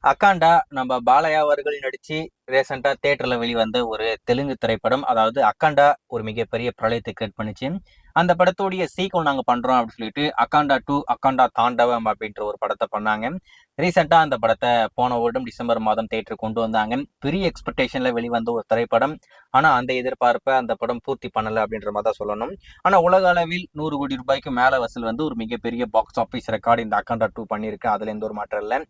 அக்காண்டா நம்ம பாலையா அவர்கள் நடிச்சு ரீசெண்டா தியேட்டர்ல வெளிவந்த ஒரு தெலுங்கு திரைப்படம். அதாவது அக்காண்டா ஒரு மிகப்பெரிய பிரளயத்தை கிரியேட் பண்ணுச்சு. அந்த படத்தோடைய சீக்வல் நாங்க பண்றோம் அப்படின்னு சொல்லிட்டு அக்காண்டா 2 அக்காண்டா தாண்டவம் அப்படின்ற ஒரு படத்தை பண்ணாங்க. ரீசெண்டா அந்த படத்தை போன வருடம் டிசம்பர் மாதம் தியேட்டருக்கு கொண்டு வந்தாங்க. பெரிய எக்ஸ்பெக்டேஷன்ல வெளிவந்த ஒரு திரைப்படம். ஆனா அந்த எதிர்பார்ப்பை அந்த படம் பூர்த்தி பண்ணல அப்படின்ற மாதிரி தான் சொல்லணும். ஆனா உலக அளவில் 100 கோடி ரூபாய்க்கு மேல வசூல் வந்து ஒரு மிகப்பெரிய பாக்ஸ் ஆபீஸ் ரெக்கார்டு இந்த அக்காண்டா 2 பண்ணியிருக்கு. அதுல எந்த ஒரு மாற்றம் இல்லை.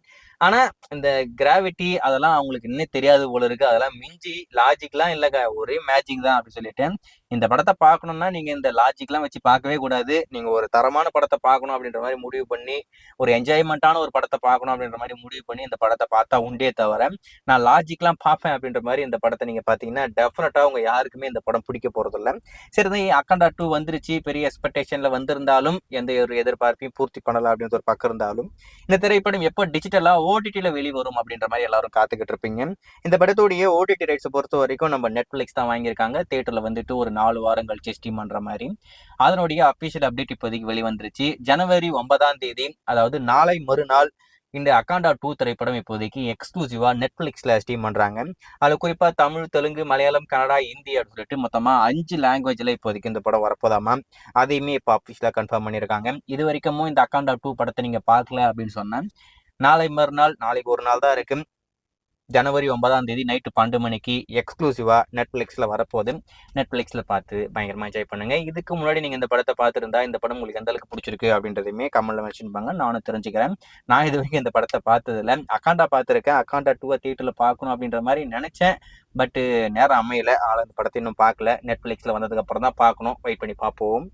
ஆனா இந்த கிராவிட்டி அதெல்லாம் அவங்களுக்கு இன்னும் தெரியாது போல இருக்கு. அதெல்லாம் மிஞ்சி லாஜிக்லாம் இல்லைங்க, ஒரே மேஜிக் தான் அப்படின்னு சொல்லிட்டு இந்த படத்தை பார்க்கணும்னா நீங்க இந்த லாஜிக்லாம் வச்சு பார்க்கவே கூடாது. நீங்க ஒரு தரமான படத்தை பார்க்கணும் அப்படின்ற மாதிரி முடிவு பண்ணி, ஒரு என்ஜாய்மெண்ட்டான ஒரு படத்தை பார்க்கணும் அப்படின்ற மாதிரி முடிவு பண்ணி இந்த படத்தை பார்த்தா உண்டே தவிர, நான் லாஜிக்லாம் பார்ப்பேன் அப்படின்ற மாதிரி இந்த படத்தை நீங்க பார்த்தீங்கன்னா டெஃபினட்டா உங்க யாருக்குமே இந்த படம் பிடிக்க போறது இல்லை. சரி, அக்கண்டா 2 வந்துருச்சு, பெரிய எக்ஸ்பெக்டேஷன்ல வந்திருந்தாலும் எந்த ஒரு எதிர்பார்ப்பையும் பூர்த்தி பண்ணலாம் அப்படின்ற ஒரு பக்கம் இருந்தாலும், இந்த திரைப்படம் எப்போ டிஜிட்டலா ஓடிடில வெளிவரும் அப்படின்ற மாதிரி எல்லாரும் காத்துக்கிட்டு இருப்பீங்க. இந்த படத்துடைய ஓடிடி ரைட்ஸை பொறுத்த வரைக்கும் நம்ம நெட்ஃபிளிக்ஸ் தான் வாங்கியிருக்காங்க. தியேட்டர்ல வந்துட்டு ஒரு 4 வாரம் கழிச்சு ஸ்ட்ரீம் பண்ற மாதிரி. அதனுடைய அபிஷியல் அப்டேட் இப்போதைக்கு வெளிவந்துருச்சு. ஜனவரி 9ஆம் தேதி, அதாவது நாளை மறுநாள் இந்த அக்காண்டா 2 திரைப்படம் இப்போதைக்கு எக்ஸ்க்ளூசிவா நெட்ஃபிளிக்ஸ்ல ஸ்ட்ரீம் பண்றாங்க. அது குறிப்பா தமிழ், தெலுங்கு, மலையாளம், கன்னடா, ஹிந்தி அப்படின்னு சொல்லிட்டு மொத்தமா 5 லாங்குவேஜ்ல இப்போதைக்கு இந்த படம் வரப்போதாமா. அதையுமே இப்போ அபிஷியலா கன்ஃபார்ம் பண்ணியிருக்காங்க. இது வரைக்கும் இந்த அக்காண்டா 2 படத்தை நீங்க பார்க்கல அப்படின்னு சொன்னா, நாளை மறுநாள், நாளைக்கு ஒரு நாள் தான் இருக்கு, ஜனவரி 9ஆம் தேதி நைட்டு 12 மணிக்கு எக்ஸ்க்ளூசிவா நெட்ஃபிளிக்ஸ்ல வரப்போகுது. நெட்ஃபிளிக்ஸ்ல பார்த்து பயங்கரமா என்ஜாய் பண்ணுங்க. இதுக்கு முன்னாடி நீங்க இந்த படத்தை பார்த்துருந்தா இந்த படம் உங்களுக்கு எந்த அளவுக்கு பிடிச்சிருக்கு அப்படின்றதையுமே கமெண்ட்ல மென்ஷன் பண்ணுங்க, நானும் தெரிஞ்சுக்கிறேன். நான் இது வரைக்கும் இந்த படத்தை பார்த்ததில்ல. அக்காண்டா பார்த்துருக்கேன். அக்காண்டா 2 தியேட்டர்ல பார்க்கணும் அப்படின்ற மாதிரி நினைச்சேன். பட் நேரம் அமையல. அதனால இந்த படத்தை இன்னும் பார்க்கல. நெட்ஃபிளிக்ஸ்ல வந்ததுக்கு அப்புறம் தான் பார்க்கணும். வெயிட் பண்ணி பார்ப்போம்.